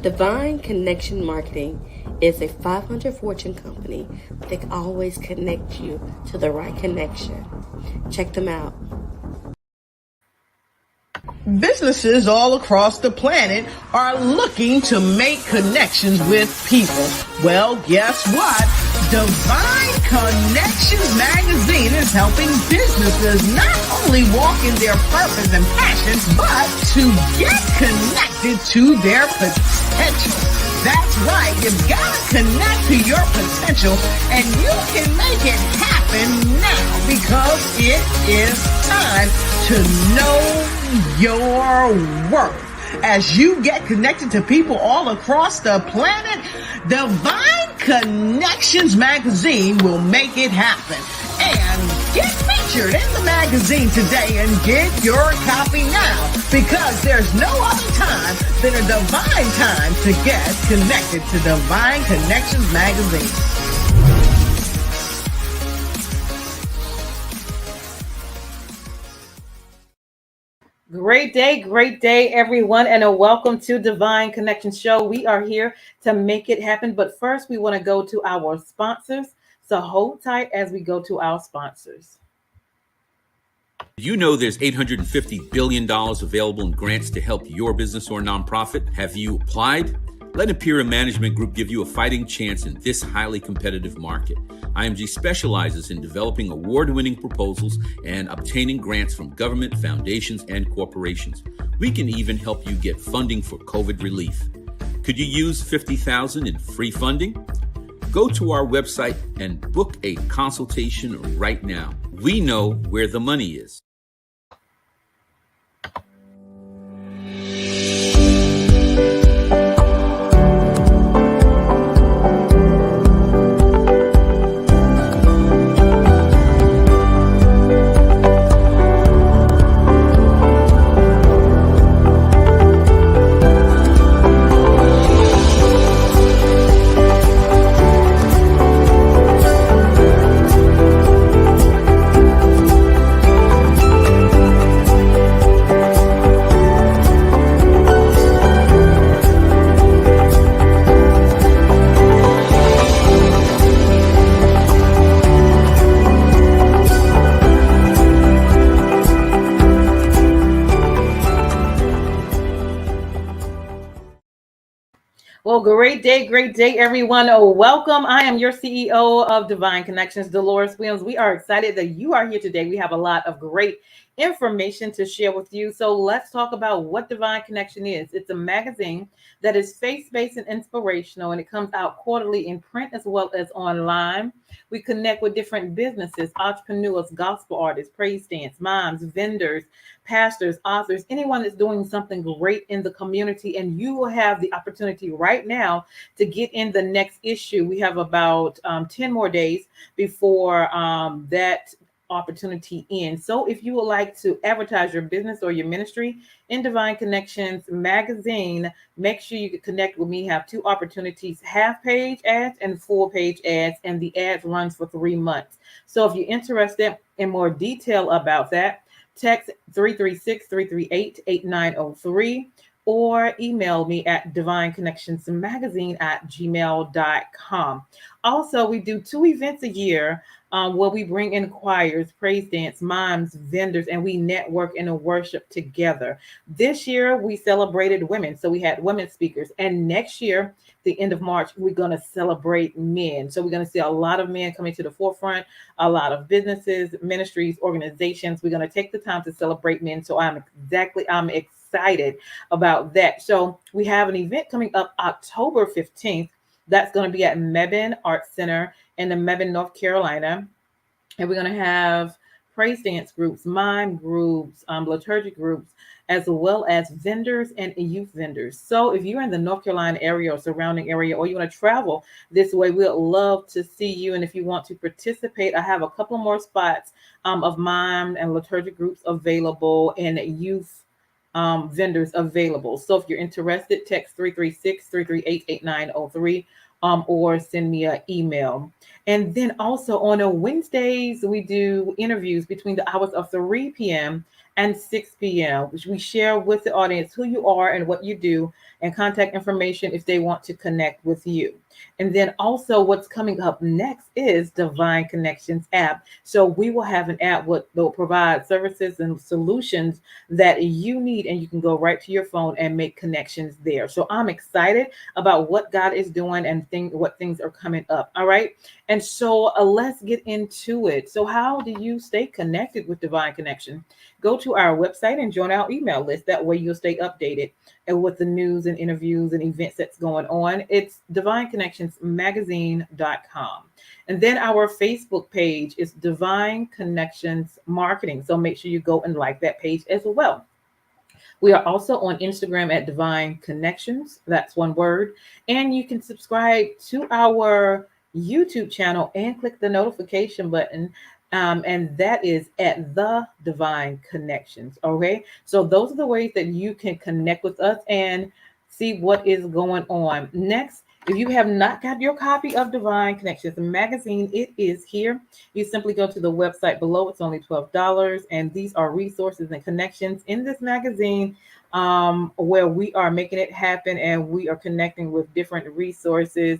Divine Connection Marketing is a 500 Fortune company that can always connect you to the right connection. Check them out. Businesses all across the planet are looking to make connections with people. Well, guess what? Divine Connections magazine is helping businesses not only walk in their purpose and passions, but to get connected to their potential. That's right. You've got to connect to your potential, and you can make it happen now because it is time to know your worth. As you get connected to people all across the planet, Divine Connections magazine will make it happen. And get featured in the magazine today and get your copy now, because there's no other time than a divine time to get connected to Divine Connections magazine. Great day, everyone, and welcome to Divine Connection Show. We are here to make it happen, but first we want to go to our sponsors. So hold tight as we go to our sponsors. You know there's $850 billion available in grants to help your business or nonprofit. Have you applied? Let Imperial Management Group give you a fighting chance in this highly competitive market. IMG specializes in developing award-winning proposals and obtaining grants from government, foundations, and corporations. We can even help you get funding for COVID relief. Could you use $50,000 in free funding? Go to our website and book a consultation right now. We know where the money is. Well, great day, everyone. Welcome. I am your CEO of Divine Connections, Deloris Williams. We are excited that you are here today. We have a lot of great information to share with you. So let's talk about what Divine Connection is. It's a magazine that is faith-based and inspirational, and it comes out quarterly in print as well as online. We connect with different businesses, entrepreneurs, gospel artists, praise dance, moms, vendors, pastors, authors, anyone that's doing something great in the community, and you will have the opportunity right now to get in the next issue. We have about 10 more days before that opportunity ends. So if you would like to advertise your business or your ministry in Divine Connections magazine, make sure you can connect with me. Have two opportunities: half-page ads and full-page ads, and the ads runs for 3 months. So if you're interested in more detail about that, text 336-338-8903 or email me at divineconnectionsmagazine@gmail.com. Also, we do 2 events a year where we bring in choirs, praise dance, moms, vendors, and we network and worship together. This year, we celebrated women. So we had women speakers. And next year, the end of March, we're going to celebrate men. So we're going to see a lot of men coming to the forefront, a lot of businesses, ministries, organizations. We're going to take the time to celebrate men. So I'm excited about that. So we have an event coming up October 15th. That's going to be at Mebane Art Center in the Mebane, North Carolina. And we're going to have praise dance groups, mime groups, liturgic groups, as well as vendors and youth vendors. So if you're in the North Carolina area or surrounding area, or you want to travel this way, we'd love to see you. And if you want to participate, I have a couple more spots of mime and liturgic groups available and youth vendors available. So if you're interested, text 336-338-8903 or send me an email. And then also on a Wednesdays, we do interviews between the hours of 3 p.m. and 6 p.m., which we share with the audience who you are and what you do and contact information if they want to connect with you. And then also what's coming up next is Divine Connections app. So we will have an app that will provide services and solutions that you need, and you can go right to your phone and make connections there. So I'm excited about what God is doing and what things are coming up. All right. And so let's get into it. So how do you stay connected with Divine Connection? Go to our website and join our email list. That way you'll stay updated and with the news and interviews and events that's going on. It's divineconnectionsmagazine.com. And then our Facebook page is Divine Connections Marketing. So make sure you go and like that page as well. We are also on Instagram at Divine Connections. That's one word. And you can subscribe to our YouTube channel and click the notification button. And that is at The Divine Connections. Okay. So those are the ways that you can connect with us and see what is going on. Next, if you have not got your copy of Divine Connections magazine, it is here. You simply go to the website below. It's only $12. And these are resources and connections in this magazine where we are making it happen and we are connecting with different resources.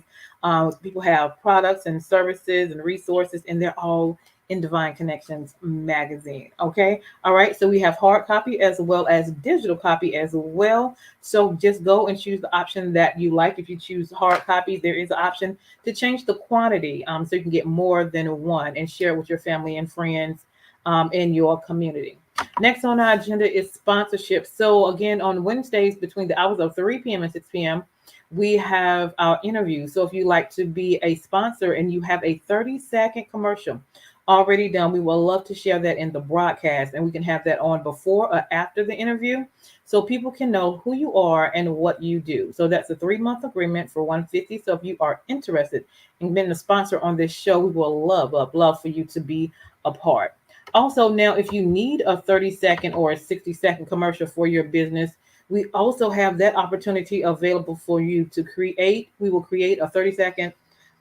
People have products and services and resources, and they're all in Divine Connections magazine. Okay. All right. So we have hard copy as well as digital copy as well. So just go and choose the option that you like. If you choose hard copy, there is an option to change the quantity so you can get more than one and share it with your family and friends in your community. Next on our agenda is sponsorship. So again, on Wednesdays between the hours of 3 p.m. and 6 p.m., we have our interview. So if you like to be a sponsor and you have a 30-second commercial already done, we will love to share that in the broadcast, and we can have that on before or after the interview so people can know who you are and what you do. So that's a 3-month agreement for $150. So if you are interested in being a sponsor on this show, we will love for you to be a part. Also, now, if you need a 30-second or a 60-second commercial for your business, we also have that opportunity available for you to create. We will create a 30-second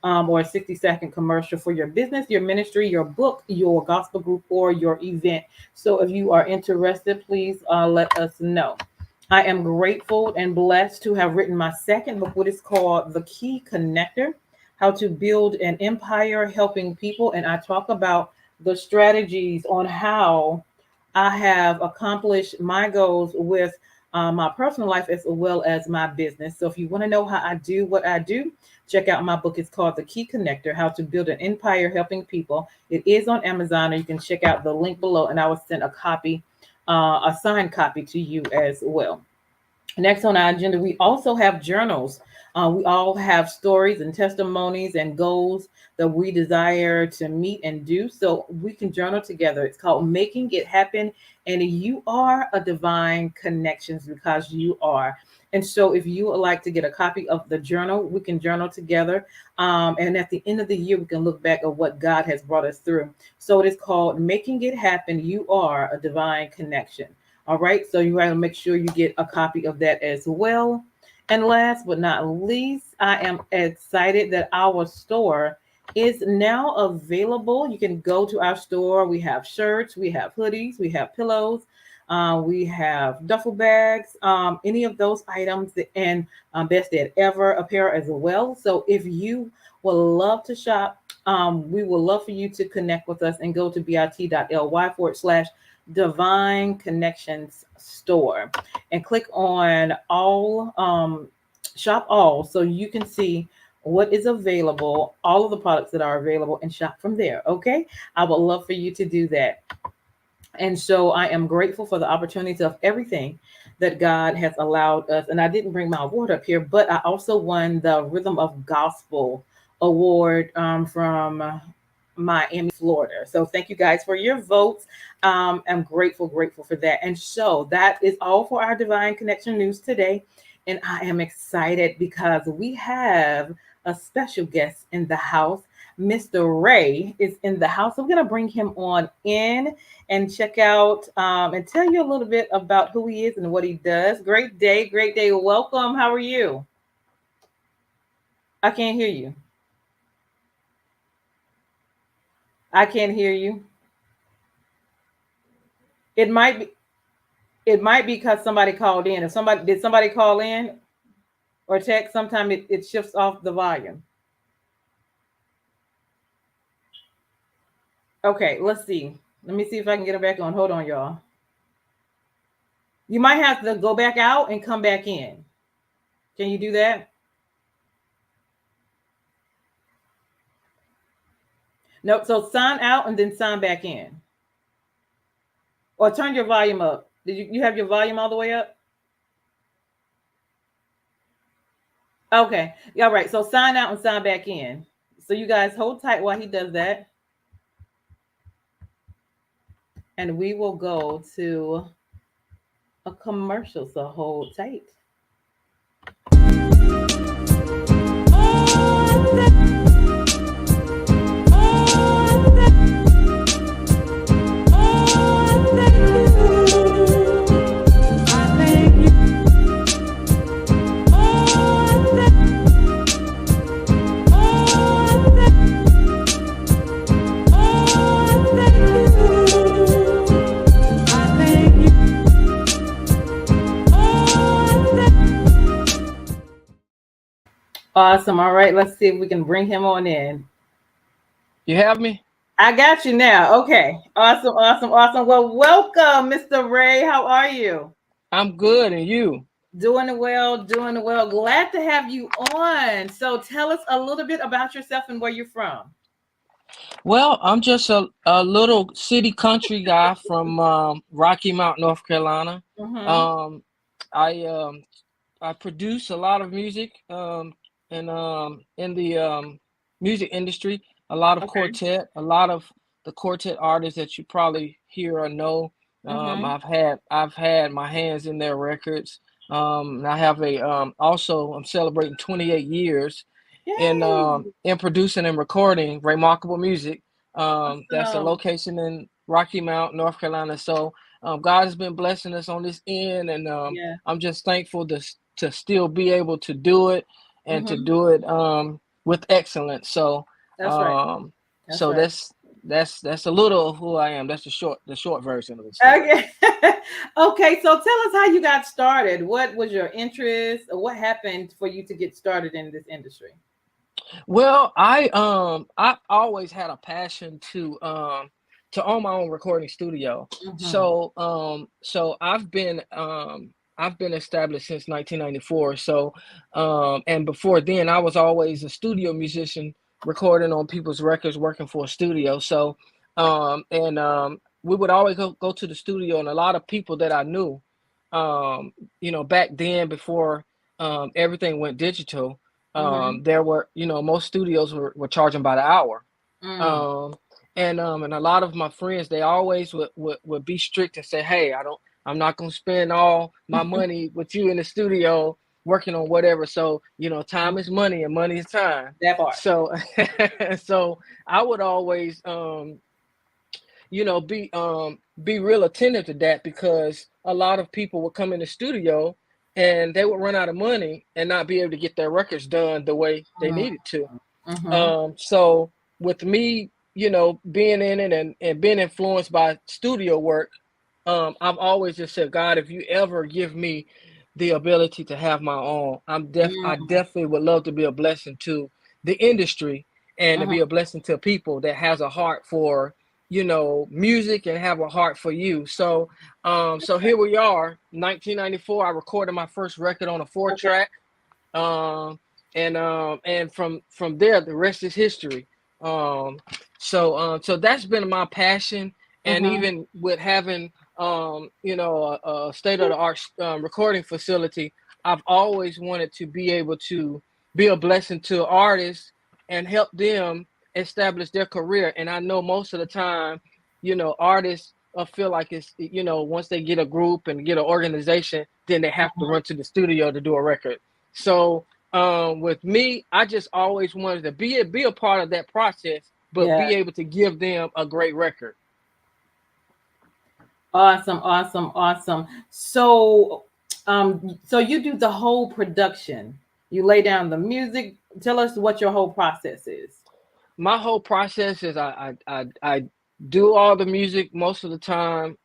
or a 60-second commercial for your business, your ministry, your book, your gospel group, or your event. So if you are interested, please let us know. I am grateful and blessed to have written my second book, what is called The Key Connector, How to Build an Empire Helping People. And I talk about the strategies on how I have accomplished my goals with my personal life as well as my business. So if you want to know how I do what I do, check out my book. It's called The Key Connector, How to Build an Empire Helping People. It is on Amazon, or you can check out the link below, and I will send a copy, a signed copy to you as well. Next on our agenda, we also have journals. We all have stories and testimonies and goals that we desire to meet and do, so we can journal together. It's called Making It Happen, and you are a Divine Connections because you are. And so if you would like to get a copy of the journal, we can journal together. And at the end of the year, we can look back at what God has brought us through. So it is called Making It Happen. You are a Divine Connection. All right. So you want to make sure you get a copy of that as well. And last but not least, I am excited that our store is now available. You can go to our store. We have shirts, we have hoodies, we have pillows, we have duffel bags, any of those items, and best dad ever apparel as well. So if you would love to shop, we would love for you to connect with us and go to bit.ly/Divine Connections Store and click on all, shop all, so you can see what is available, all of the products that are available, and shop from there. Okay. I would love for you to do that. And so I am grateful for the opportunity of everything that God has allowed us. And I didn't bring my award up here, but I also won the Rhythm of Gospel Award from Miami, Florida. So thank you guys for your votes. I'm grateful for that. And so that is all for our Divine Connection news today. And I am excited because we have a special guest in the house. Mr. Ray is in the house. So we're going to bring him on in and check out and tell you a little bit about who he is and what he does. Great day. Welcome. How are you? I can't hear you. I can't hear you. It might be. It might be because somebody called in. If somebody call in or text, sometimes it shifts off the volume. Okay, let's see. Let me see if I can get it back on. Hold on, y'all. You might have to go back out and come back in. Can you do that? No, so sign out and then sign back in. Or turn your volume up. Did you have your volume all the way up? Okay. All right. So sign out and sign back in. So you guys hold tight while he does that. And we will go to a commercial. So hold tight. Awesome. All right. Let's see if we can bring him on in. You have me? I got you now. Okay. Awesome. Awesome. Awesome. Well, welcome, Mr. Ray. How are you? I'm good. And you? Doing well. Doing well. Glad to have you on. So tell us a little bit about yourself and where you're from. Well, I'm just a little city country guy from Rocky Mount, North Carolina. Mm-hmm. I produce a lot of music in the music industry, a lot of quartet, a lot of the quartet artists that you probably hear or know. I've had my hands in their records. I have also I'm celebrating 28 years in producing and recording Remarkable Music. That's a location in Rocky Mount, North Carolina. So God has been blessing us on this end, and I'm just thankful to still be able to do it and to do it with excellence. So that's right. That's a little of who I am. That's the short version of the story. Okay. Okay. So tell us how you got started. What was your interest? Or what happened for you to get started in this industry? Well, I always had a passion to own my own recording studio. So I've been established since 1994. So and before then I was always a studio musician recording on people's records, working for a studio. So we would always go to the studio, and a lot of people that I knew back then before everything went digital, there were, most studios were charging by the hour. And a lot of my friends, they always would be strict and say, hey, I'm not going to spend all my money with you in the studio working on whatever. So, time is money and money is time. That part. So, so I would always, be real attentive to that, because a lot of people would come in the studio and they would run out of money and not be able to get their records done the way they needed to. So with me, being in it and being influenced by studio work, I've always just said, God, if you ever give me the ability to have my own, I definitely would love to be a blessing to the industry and to be a blessing to people that has a heart for, music and have a heart for you. So, so here we are, 1994. I recorded my first record on a 4-track, and from there, the rest is history. So that's been my passion, and even with having a state-of-the-art recording facility, I've always wanted to be able to be a blessing to artists and help them establish their career. And I know most of the time, artists feel like it's, once they get a group and get an organization, then they have to run to the studio to do a record. So with me, I just always wanted to be a part of that process, but be able to give them a great record. Awesome. So so you do the whole production. You lay down the music. Tell us what your whole process is. My whole process is I do all the music most of the time.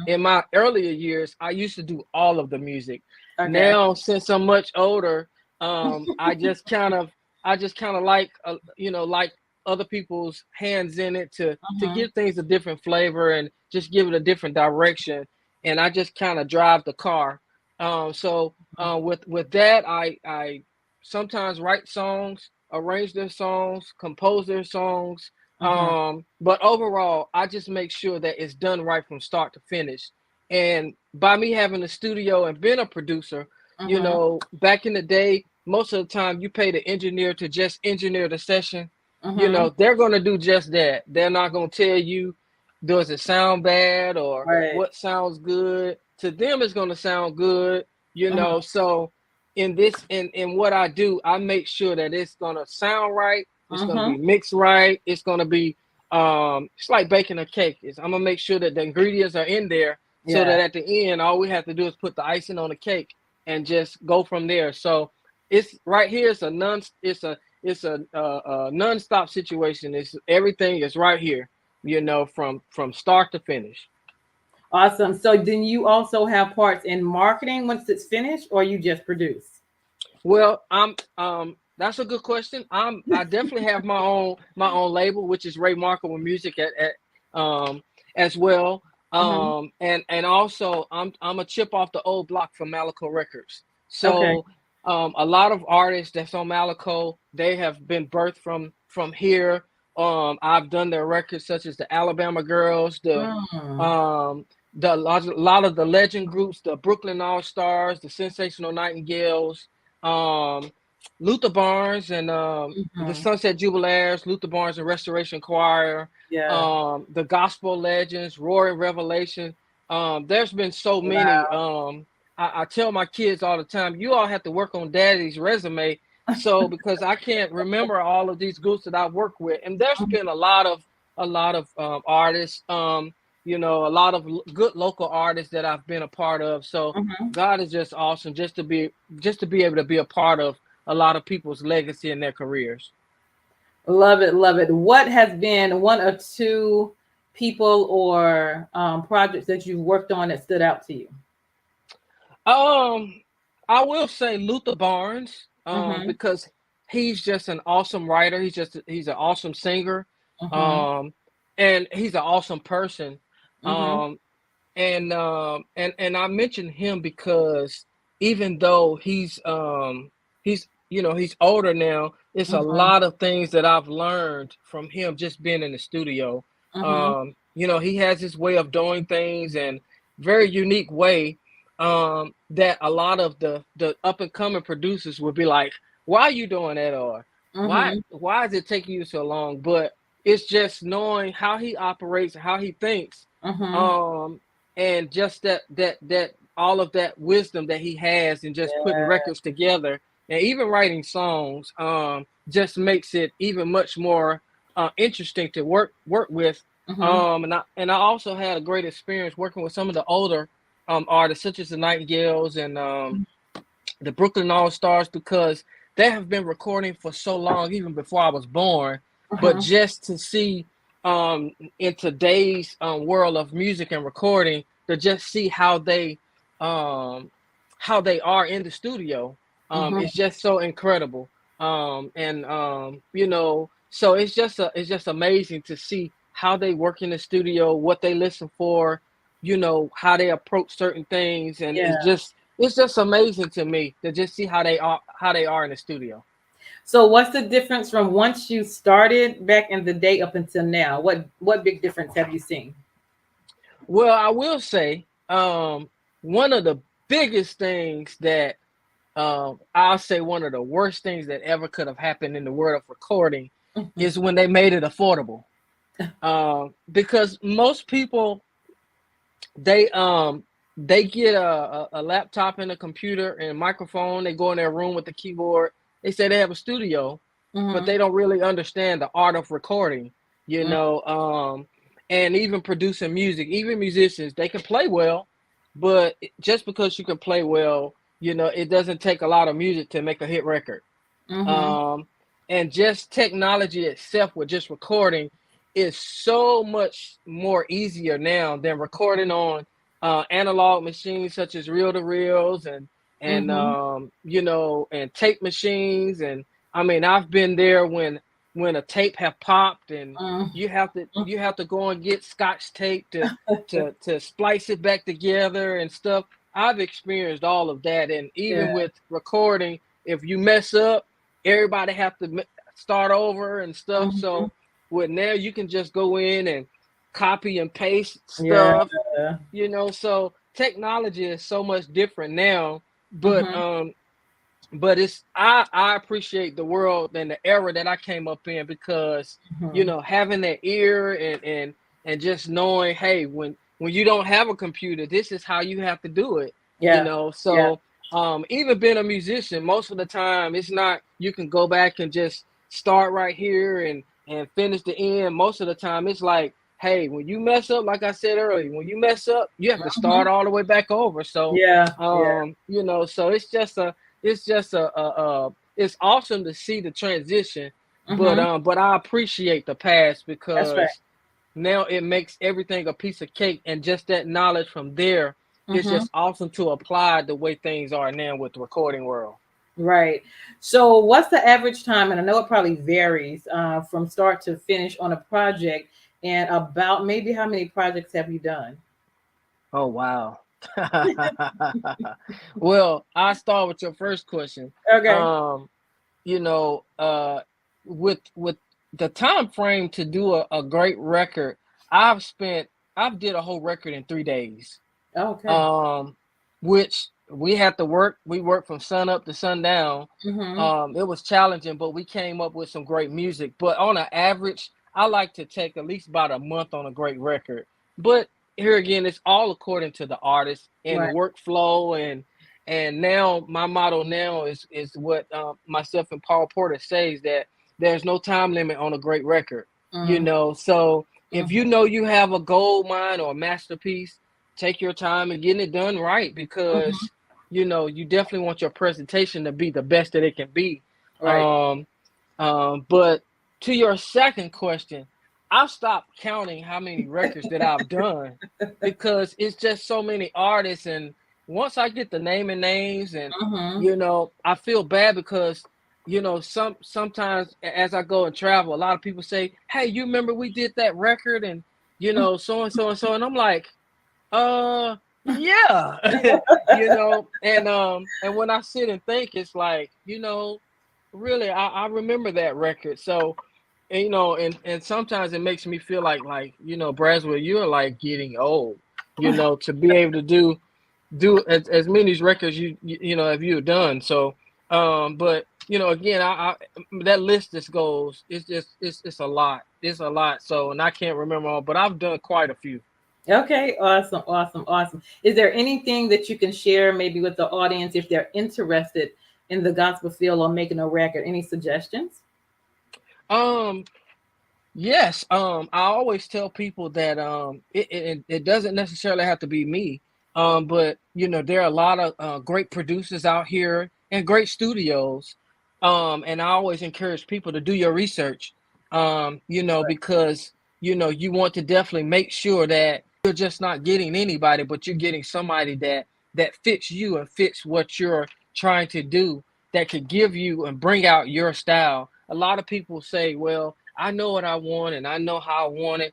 In my earlier years, I used to do all of the music. Okay. Now, since I'm much older, I just kind of like like other people's hands in it to give things a different flavor and just give it a different direction. And I just kind of drive the car. With that, I sometimes write songs, arrange their songs, compose their songs. But overall, I just make sure that it's done right from start to finish. And by me having a studio and being a producer, back in the day, most of the time you pay the engineer to just engineer the session. They're going to do just that. They're not going to tell you, does it sound bad or what sounds good. To them, it's going to sound good, So in what I do, I make sure that it's going to sound right. It's going to be mixed right. It's going to be, it's like baking a cake. I'm going to make sure that the ingredients are in there so that at the end, all we have to do is put the icing on the cake and just go from there. So it's right here. It's a non-stop situation. It's everything is right here, from start to finish. Awesome. So then you also have parts in marketing once it's finished, or you just produce? Well, that's a good question. I definitely have my own label, which is Ray Braswell Music as well. And also I'm a chip off the old block from Malico Records. So a lot of artists that's on Malico, they have been birthed from here. I've done their records such as the Alabama Girls, a lot of the legend groups, the Brooklyn All Stars, the Sensational Nightingales, Luther Barnes and the Sunset Jubilaires, Luther Barnes and Restoration Choir, the Gospel Legends, Roaring Revelation. There's been so many. I tell my kids all the time, you all have to work on daddy's resume. So because I can't remember all of these groups that I've worked with, and there's been a lot of artists, a lot of good local artists that I've been a part of. So God is just awesome, just to be able to be a part of a lot of people's legacy in their careers. Love it, love it. What has been one or two people or projects that you've worked on that stood out to you? I will say Luther Barnes, because he's just an awesome writer. He's an awesome singer, and he's an awesome person. And I mentioned him because even though he's older now, it's a lot of things that I've learned from him just being in the studio. He has his way of doing things and very unique way that a lot of the up and coming producers would be like, why are you doing that? Or why is it taking you so long? But it's just knowing how he operates, how he thinks, and just that all of that wisdom that he has, and just putting records together and even writing songs, just makes it even much more interesting to work with. And I also had a great experience working with some of the older artists, such as the Nightingales and the Brooklyn All Stars, because they have been recording for so long, even before I was born. But just to see in today's world of music and recording, to just see how they are in the studio, it's just so incredible. So it's just amazing to see how they work in the studio, what they listen for, how they approach certain things, and it's just amazing to me to just see how they are in the studio. So what's the difference from once you started back in the day up until now? What big difference have you seen? Well, I will say one of the biggest things that I'll say one of the worst things that ever could have happened in the world of recording is when they made it affordable. Because most people, they get a laptop and a computer and a microphone. They go in their room with the keyboard. They say they have a studio, but they don't really understand the art of recording, and even producing music. Even musicians, they can play well, but just because you can play well, it doesn't take a lot of music to make a hit record. And just technology itself with just recording is so much more easier now than recording on analog machines such as reel-to-reels and and tape machines. And I mean, I've been there when a tape have popped and you have to go and get Scotch tape to splice it back together and stuff. I've experienced all of that. And even with recording, if you mess up, everybody have to start over and stuff. So with now you can just go in and copy and paste stuff, so technology is so much different now, but it's I appreciate the world and the era that I came up in, because having that ear and just knowing, hey, when you don't have a computer, this is how you have to do it. Even being a musician, most of the time it's not you can go back and just start right here and finish the end. Most of the time it's like, hey, when you mess up, like I said earlier, when you mess up, you have to start all the way back over. So so it's awesome to see the transition, but I appreciate the past, because now it makes everything a piece of cake, and just that knowledge from there is just awesome to apply the way things are now with the recording world. Right. So what's the average time? And I know it probably varies from start to finish on a project, and about maybe how many projects have you done? Oh, wow. Well, I'll start with your first question. Okay. With the time frame to do a great record, I've did a whole record in 3 days. Okay. Which we had to work. We worked from sun up to sundown. It was challenging, but we came up with some great music. But on an average, I like to take at least about a month on a great record. But here again, it's all according to the artist and the workflow. And now my motto now is what myself and Paul Porter says, that there's no time limit on a great record. So if you have a gold mine or a masterpiece, take your time and getting it done right, because you definitely want your presentation to be the best that it can be. But to your second question, I've stopped counting how many records that I've done, because it's just so many artists. And once I get the naming names and I feel bad, because sometimes as I go and travel, a lot of people say, hey, you remember we did that record and so and so and so, and I'm like, yeah. And when I sit and think, it's like, really, I remember that record. So, and sometimes it makes me feel like Braswell, you're like getting old, to be able to do as many records have you done. So, but again, I that list just goes, it's a lot. It's a lot. So, and I can't remember all, but I've done quite a few. Okay, awesome. Is there anything that you can share maybe with the audience if they're interested in the gospel field or making a record? Any suggestions? Yes. I always tell people that it doesn't necessarily have to be me. But there are a lot of great producers out here and great studios. And I always encourage people to do your research. Because you want to definitely make sure that you're just not getting anybody, but you're getting somebody that fits you and fits what you're trying to do, that could give you and bring out your style. A lot of people say, well, I know what I want and I know how I want it.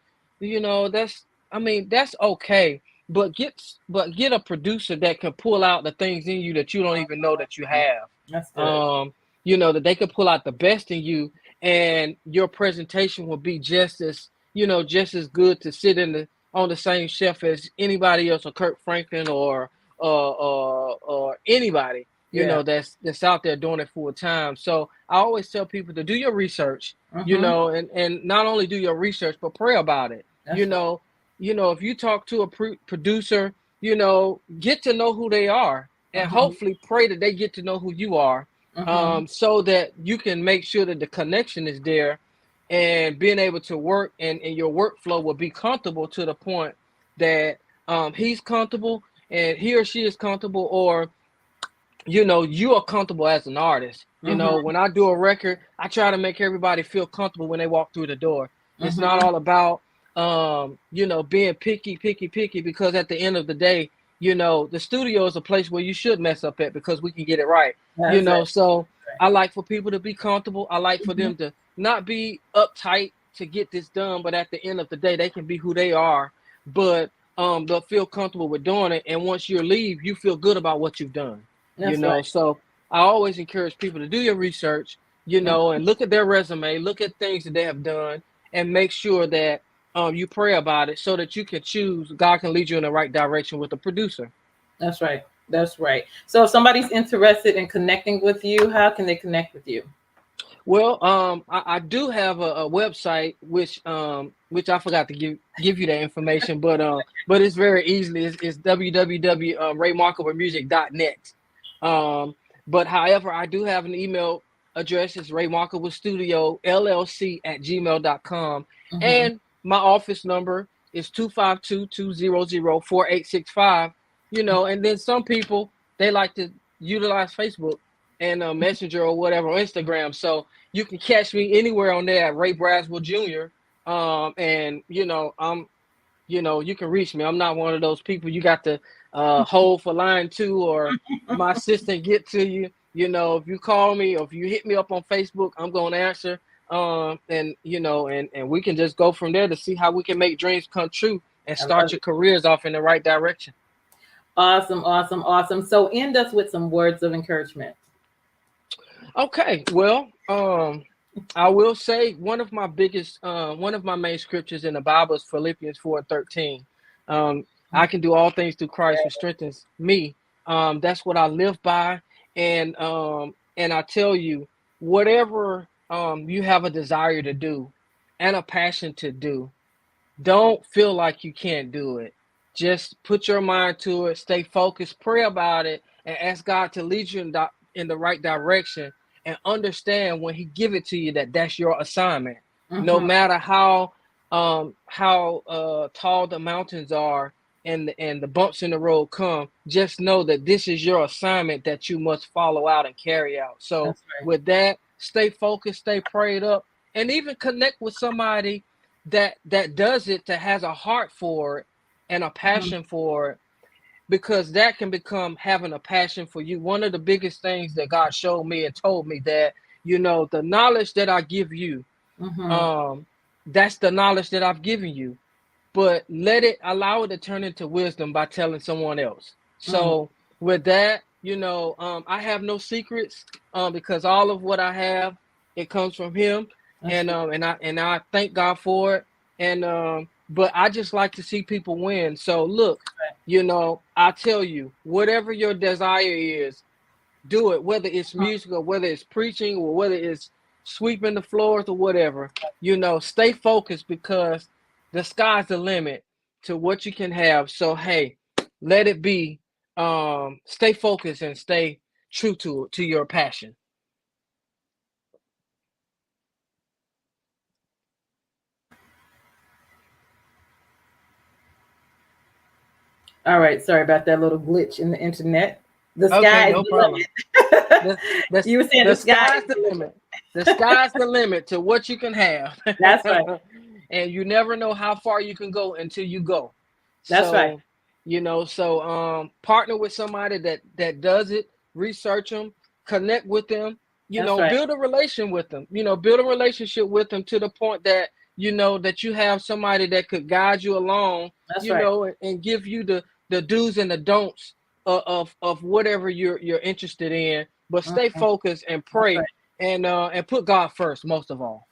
That's okay. But get a producer that can pull out the things in you that you don't even know that you have. That's good. That they can pull out the best in you, and your presentation will be just as good to sit on the same shelf as anybody else, or Kirk Franklin or anybody, that's out there doing it full time. So I always tell people to do your research, and not only do your research, but pray about it. If you talk to a producer, get to know who they are, and hopefully pray that they get to know who you are, so that you can make sure that the connection is there, and being able to work and your workflow will be comfortable to the point that he's comfortable and he or she is comfortable, or you are comfortable as an artist. When I do a record, I try to make everybody feel comfortable when they walk through the door. It's not all about, being picky, because at the end of the day, the studio is a place where you should mess up at because we can get it right. That's right. So I like for people to be comfortable. I like for them to not be uptight to get this done, but at the end of the day, they can be who they are, but they'll feel comfortable with doing it. And once you leave, you feel good about what you've done. That's right. So I always encourage people to do your research, and look at their resume, look at things that they have done, and make sure that you pray about it so that you can choose. God can lead you in the right direction with the producer. That's right. That's right. So if somebody's interested in connecting with you, how can they connect with you? Well, I do have a website which I forgot to give you that information, but it's very easily. It's www.raymarkablemusic.net. But however, I do have an email address. It's raymarkablestudio.llc@gmail.com. And my office number is 252-200-4865. And then some people, they like to utilize Facebook and Messenger or whatever, on Instagram. So you can catch me anywhere on there at Ray Braswell Jr. And I'm, you can reach me. I'm not one of those people you got to hold for line 2 or my assistant get to you. If you call me or if you hit me up on Facebook, I'm going to answer. And we can just go from there to see how we can make dreams come true and start your careers off in the right direction. Awesome. So end us with some words of encouragement. Okay, well, I will say one of my main scriptures in the Bible is Philippians 4:13. I can do all things through Christ who strengthens me. That's what I live by, and I tell you, whatever you have a desire to do and a passion to do, don't feel like you can't do it. Just put your mind to it, stay focused, pray about it, and ask God to lead you in the right direction. And understand when he give it to you that that's your assignment. No matter how tall the mountains are and the bumps in the road come, just know that this is your assignment that you must follow out and carry out. So with that, stay focused, stay prayed up, and even connect with somebody that does it, that has a heart for it and a passion for it. Because that can become having a passion for you. One of the biggest things that God showed me and told me that, the knowledge that I give you, that's the knowledge that I've given you. But allow it to turn into wisdom by telling someone else. So with that, I have no secrets because all of what I have, it comes from him. And I thank God for it. And but I just like to see people win. So look, I tell you, whatever your desire is, do it, whether it's music or whether it's preaching or whether it's sweeping the floors or whatever, stay focused because the sky's the limit to what you can have. So, hey, let it be, stay focused and stay true to your passion. All right. Sorry about that little glitch in the internet. The sky is the limit. You were saying the sky's the limit. The sky's the limit to what you can have. That's right. And you never know how far you can go until you go. That's right. Partner with somebody that does it, research them, connect with them, build a relation with them, build a relationship with them to the point that, that you have somebody that could guide you along, and give you the do's and the don'ts of whatever you're interested in, but stay focused and pray and put God first, most of all.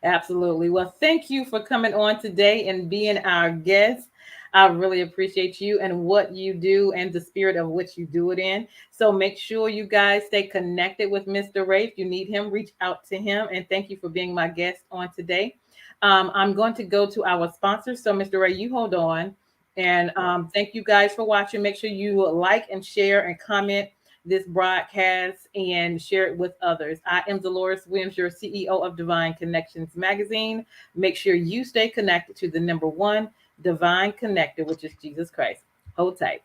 Absolutely. Well, thank you for coming on today and being our guest. I really appreciate you and what you do and the spirit of which you do it in. So make sure you guys stay connected with Mr. Ray. If you need him, reach out to him. And thank you for being my guest on today. I'm going to go to our sponsors. So Mr. Ray, you hold on. And thank you guys for watching. Make sure you like and share and comment this broadcast and share it with others. I am Deloris Williams, your CEO of Divine Connections Magazine. Make sure you stay connected to the number one divine connector, which is Jesus Christ. Hold tight.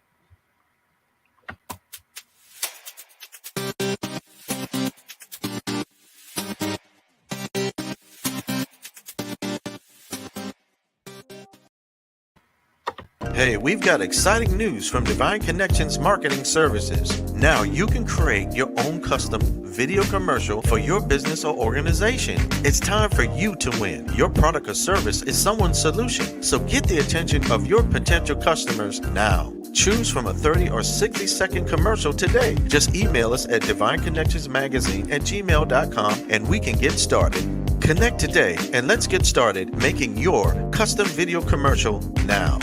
Hey, we've got exciting news from Divine Connections Marketing Services. Now you can create your own custom video commercial for your business or organization. It's time for you to win. Your product or service is someone's solution, so get the attention of your potential customers now. Choose from a 30 or 60-second commercial today. Just email us at divineconnectionsmagazine@gmail.com and we can get started. Connect today and let's get started making your custom video commercial now.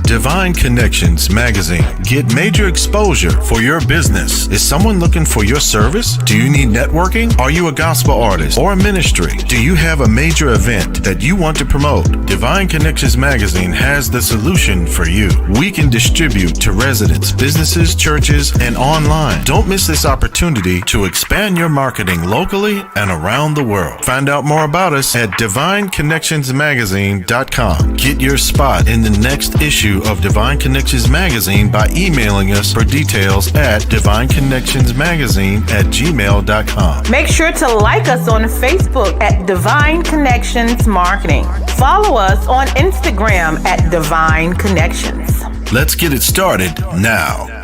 Divine Connections Magazine. Get major exposure for your business. Is someone looking for your service? Do you need networking? Are you a gospel artist or a ministry? Do you have a major event that you want to promote? Divine Connections Magazine has the solution for you. We can distribute to residents, businesses, churches, and online. Don't miss this opportunity to expand your marketing locally and around the world. Find out more about us at divineconnectionsmagazine.com. Get your spot in the next issue of Divine Connections Magazine by emailing us for details at divineconnectionsmagazine@gmail.com. Make sure to like us on Facebook at Divine Connections Marketing. Follow us on Instagram at Divine Connections. Let's get it started now.